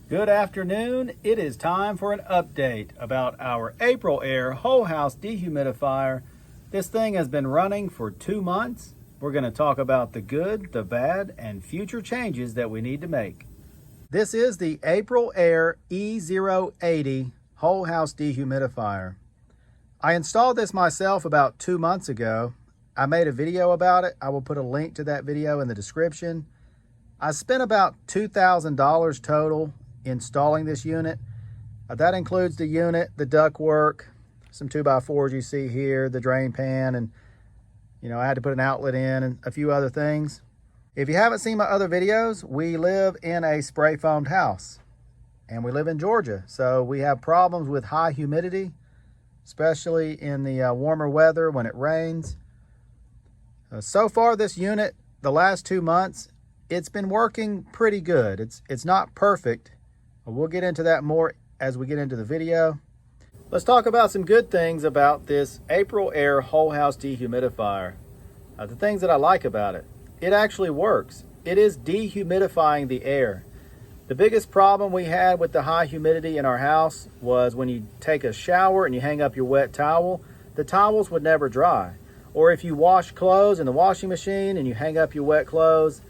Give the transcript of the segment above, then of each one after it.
Good afternoon. It is time for an update about our Aprilaire whole house dehumidifier. This thing has been running for 2 months. We're going to talk about the good, the bad, and future changes that we need to make. This is the Aprilaire E080 whole house dehumidifier. I installed this myself about 2 months ago. I made a video about it. I will put a link to that video in the description. I spent about $2,000 total installing this unit. That includes the unit, the ductwork, some 2x4s you see here, the drain pan, and I had to put an outlet in and a few other things. If you haven't seen my other videos, we live in a spray foamed house and we live in Georgia. So we have problems with high humidity, especially in the warmer weather when it rains. So far this unit, the last 2 months, it's been working pretty good. It's not perfect. We'll get into that more as we get into the video. Let's talk about some good things about this Aprilaire whole house dehumidifier. The things that I like about it. It actually works. It is dehumidifying the air. The biggest problem we had with the high humidity in our house was when you take a shower and you hang up your wet towel, the towels would never dry. Or if you wash clothes in the washing machine and you hang up your wet clothes,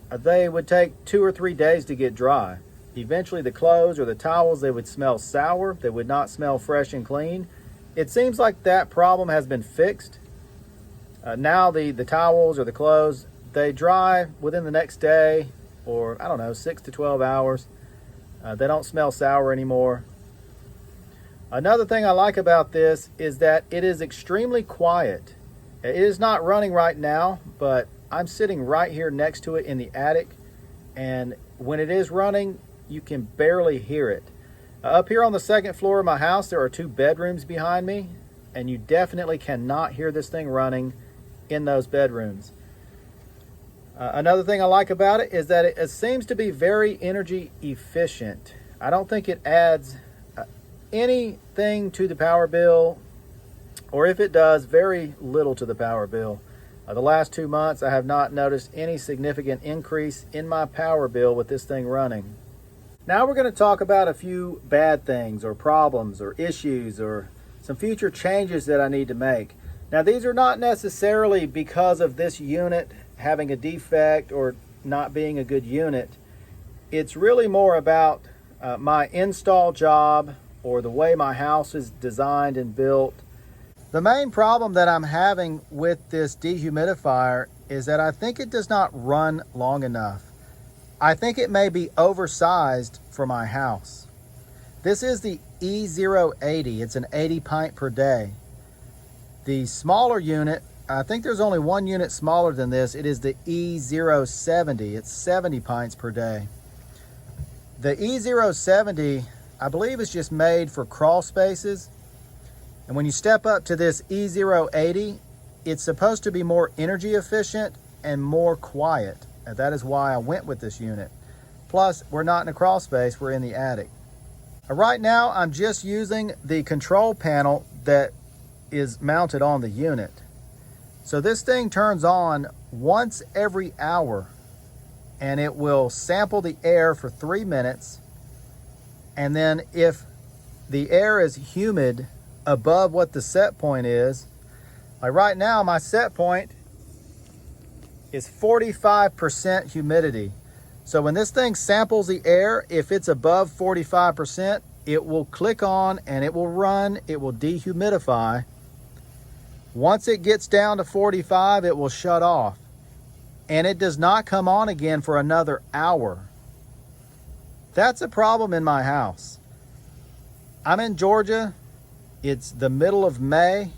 they would take 2 or 3 days to get dry. Eventually the clothes or the towels, they would smell sour. They would not smell fresh and clean. It seems like that problem has been fixed. Now the towels or the clothes, they dry within the next day, or I don't know, 6 to 12 hours. They don't smell sour anymore. Another thing I like about this is that it is extremely quiet. It is not running right now, but I'm sitting right here next to it in the attic, and when it is running, you can barely hear it. Up here on the second floor of my house, there are 2 bedrooms behind me, and you definitely cannot hear this thing running in those bedrooms. Another thing I like about it is that it seems to be very energy efficient. I don't think it adds anything to the power bill, or if it does, very little to the power bill. The last 2 months, I have not noticed any significant increase in my power bill with this thing running. Now we're going to talk about a few bad things or problems or issues or some future changes that I need to make. Now these are not necessarily because of this unit having a defect or not being a good unit. It's really more about my install job or the way my house is designed and built. The main problem that I'm having with this dehumidifier is that I think it does not run long enough. I think it may be oversized for my house. This is the E080. It's an 80 pint per day. The smaller unit, I think there's only one unit smaller than this. It is the E070. It's 70 pints per day. The E070, I believe, is just made for crawl spaces. And when you step up to this E080, it's supposed to be more energy efficient and more quiet. And that is why I went with this unit. Plus, we're not in a crawl space, we're in the attic. Right now, I'm just using the control panel that is mounted on the unit. So this thing turns on once every hour, and it will sample the air for 3 minutes. And then if the air is humid above what the set point is, like right now, my set point is 45% humidity. So when this thing samples the air, if it's above 45%, it will click on and it will run, it will dehumidify. Once it gets down to 45, it will shut off. And it does not come on again for another hour. That's a problem in my house. I'm in Georgia. It's the middle of May.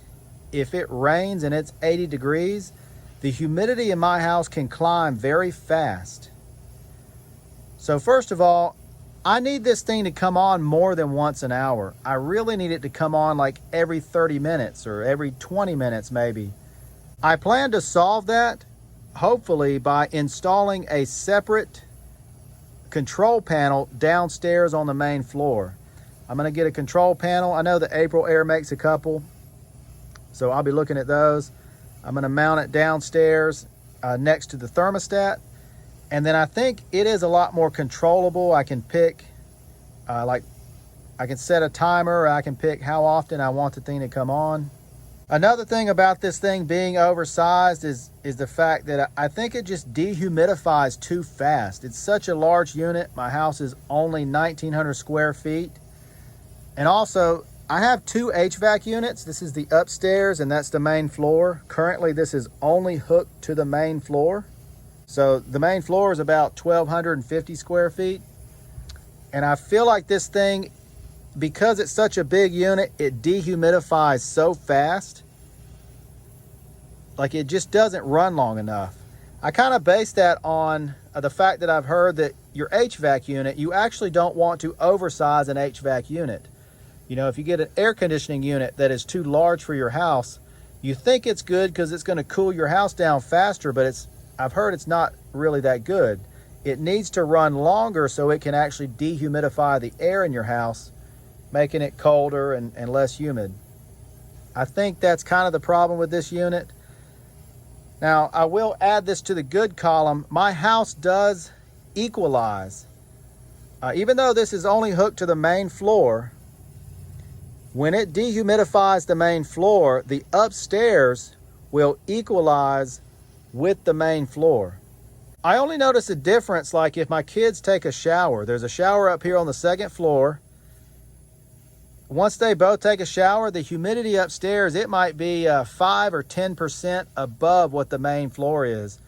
If it rains and it's 80 degrees, the humidity in my house can climb very fast. So first of all, I need this thing to come on more than once an hour. I really need it to come on like every 30 minutes or every 20 minutes maybe. I plan to solve that, hopefully, by installing a separate control panel downstairs on the main floor. I'm going to get a control panel. I know that Aprilaire makes a couple, so I'll be looking at those. I'm going to mount it downstairs next to the thermostat. And then I think it is a lot more controllable. I can pick Like I can set a timer, or I can pick how often I want the thing to come on. Another thing about this thing being oversized is the fact that I think it just dehumidifies too fast. It's such a large unit. My house is only 1,900 square feet. And also, I have two HVAC units. This is the upstairs and that's the main floor. Currently, this is only hooked to the main floor. So the main floor is about 1,250 square feet. And I feel like this thing, because it's such a big unit, it dehumidifies so fast. Like it just doesn't run long enough. I kind of base that on the fact that I've heard that your HVAC unit, you actually don't want to oversize an HVAC unit. You know, if you get an air conditioning unit that is too large for your house, you think it's good because it's going to cool your house down faster, but I've heard it's not really that good. It needs to run longer so it can actually dehumidify the air in your house, making it colder and less humid. I think that's kind of the problem with this unit. Now, I will add this to the good column. My house does equalize. Even though this is only hooked to the main floor, when it dehumidifies the main floor, the upstairs will equalize with the main floor. I only notice a difference like if my kids take a shower. There's a shower up here on the second floor. Once they both take a shower, the humidity upstairs, it might be 5 or 10% above what the main floor is.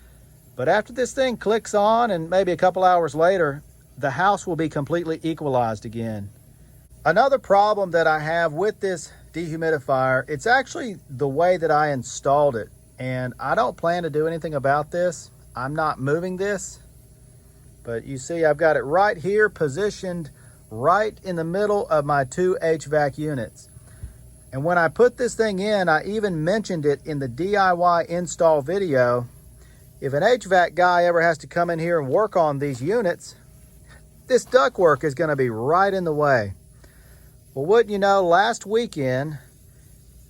But after this thing clicks on and maybe a couple hours later, the house will be completely equalized again. Another problem that I have with this dehumidifier, it's actually the way that I installed it. And I don't plan to do anything about this. I'm not moving this. But you see, I've got it right here positioned right in the middle of my two HVAC units. And when I put this thing in, I even mentioned it in the DIY install video. If an HVAC guy ever has to come in here and work on these units, this ductwork is going to be right in the way. Well, wouldn't you know, last weekend,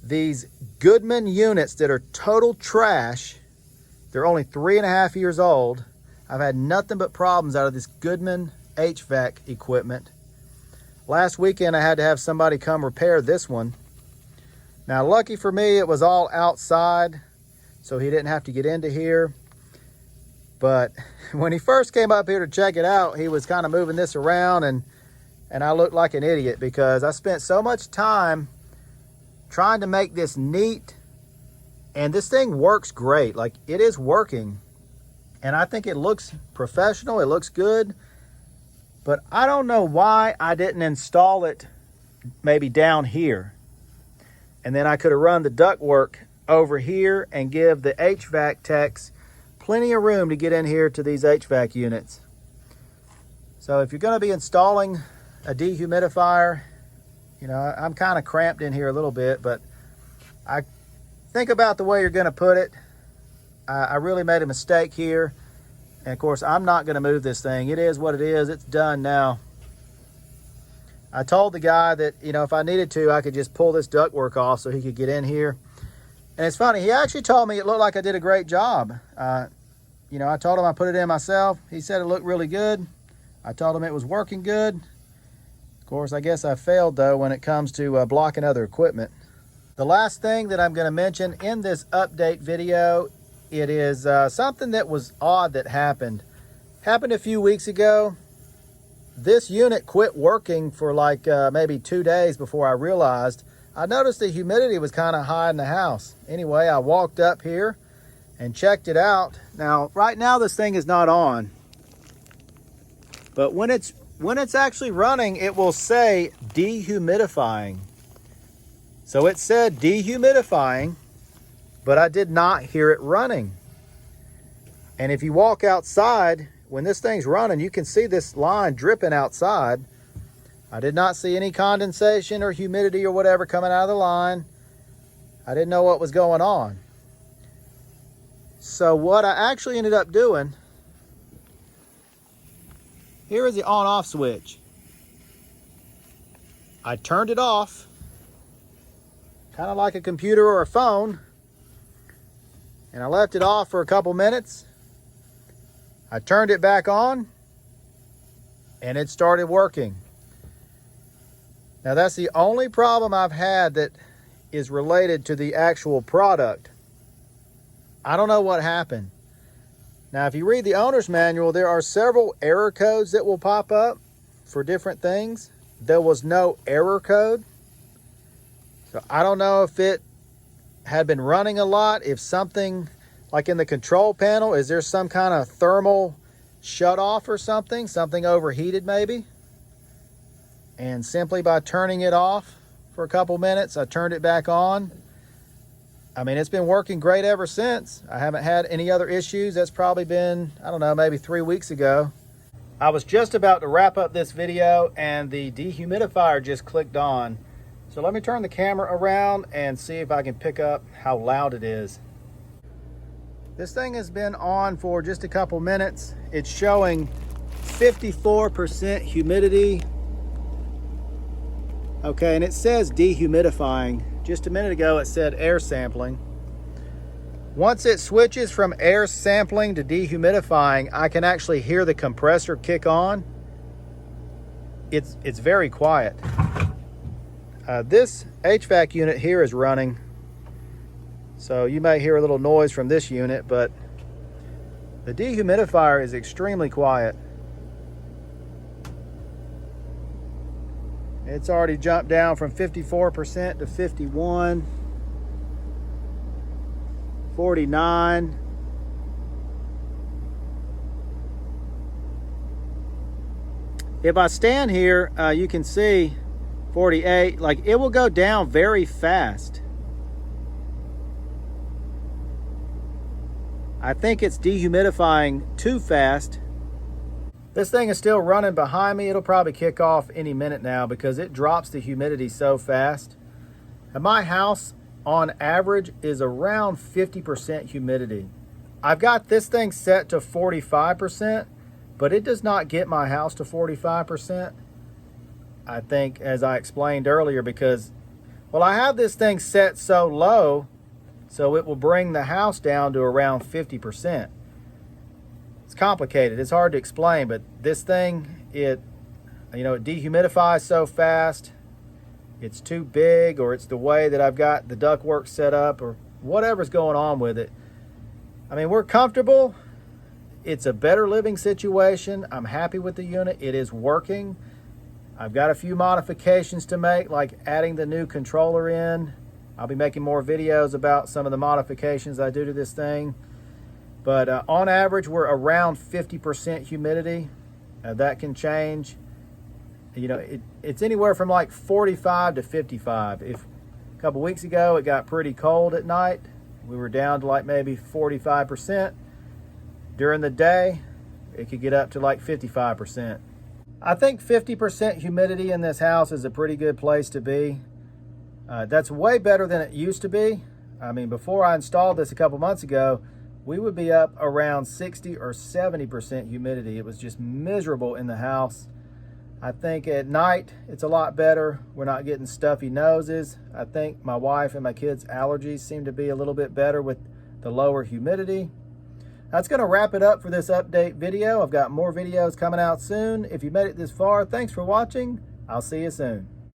these Goodman units that are total trash, they're only 3.5 years old. I've had nothing but problems out of this Goodman HVAC equipment. Last weekend, I had to have somebody come repair this one. Now, lucky for me, it was all outside, so he didn't have to get into here. But when he first came up here to check it out, he was kind of moving this around, and I looked like an idiot because I spent so much time trying to make this neat, and this thing works great. Like, it is working, and I think it looks professional. It looks good. But I don't know why I didn't install it maybe down here. And then I could have run the ductwork over here and give the HVAC techs plenty of room to get in here to these HVAC units. So if you're going to be installing a dehumidifier, you know, I'm kind of cramped in here a little bit, but I think about the way you're going to put it. I really made a mistake here. And of course, I'm not going to move this thing. It is what it is. It's done now. I told the guy that, you know, if I needed to, I could just pull this ductwork off so he could get in here. And it's funny, he actually told me it looked like I did a great job. You know, I told him I put it in myself. He said it looked really good. I told him it was working good. Of course, I guess I failed, though, when it comes to blocking other equipment. The last thing that I'm going to mention in this update video, it is something that was odd that happened. Happened a few weeks ago. This unit quit working for like maybe 2 days before I realized. I noticed the humidity was kind of high in the house. Anyway, I walked up here and checked it out. Now, right now this thing is not on. But when it's actually running, it will say dehumidifying. So it said dehumidifying, but I did not hear it running. And if you walk outside, when this thing's running, you can see this line dripping outside. I did not see any condensation or humidity or whatever coming out of the line. I didn't know what was going on. So what I actually ended up doing, here is the on-off switch. I turned it off, kind of like a computer or a phone, and I left it off for a couple minutes. I turned it back on, and it started working. Now that's the only problem I've had that is related to the actual product. I don't know what happened. Now, if you read the owner's manual, there are several error codes that will pop up for different things. There was no error code. So I don't know if it had been running a lot, if something like in the control panel, is there some kind of thermal shut off or something overheated maybe? And simply by turning it off for a couple minutes, I turned it back on. I mean, it's been working great ever since. I haven't had any other issues. That's probably been, I don't know, maybe 3 weeks ago. I was just about to wrap up this video and the dehumidifier just clicked on. So let me turn the camera around and see if I can pick up how loud it is. This thing has been on for just a couple minutes. It's showing 54% humidity. Okay, and it says dehumidifying. Just a minute ago it said air sampling. Once it switches from air sampling to dehumidifying, I can actually hear the compressor kick on. It's very quiet. This HVAC unit here is running, so you may hear a little noise from this unit, but the dehumidifier is extremely quiet. It's already jumped down from 54% to 51, 49. If I stand here, you can see 48, like it will go down very fast. I think it's dehumidifying too fast. This thing is still running behind me. It'll probably kick off any minute now because it drops the humidity so fast. And my house on average is around 50% humidity. I've got this thing set to 45%, but it does not get my house to 45%. I think, as I explained earlier, because, well, I have this thing set so low, so it will bring the house down to around 50%. It's complicated, it's hard to explain, but this thing, it dehumidifies so fast, it's too big, or it's the way that I've got the ductwork set up, or whatever's going on with it. I mean, we're comfortable. It's a better living situation. I'm happy with the unit. It is working. I've got a few modifications to make, like adding the new controller in. I'll be making more videos about some of the modifications I do to this thing. But on average, we're around 50% humidity. That can change. You know, it's anywhere from like 45 to 55. If a couple weeks ago it got pretty cold at night, we were down to like maybe 45%. During the day, it could get up to like 55%. I think 50% humidity in this house is a pretty good place to be. That's way better than it used to be. I mean, before I installed this a couple months ago, we would be up around 60 or 70% humidity. It was just miserable in the house. I think at night it's a lot better. We're not getting stuffy noses. I think my wife and my kids' allergies seem to be a little bit better with the lower humidity. That's going to wrap it up for this update video. I've got more videos coming out soon. If you made it this far, thanks for watching. I'll see you soon.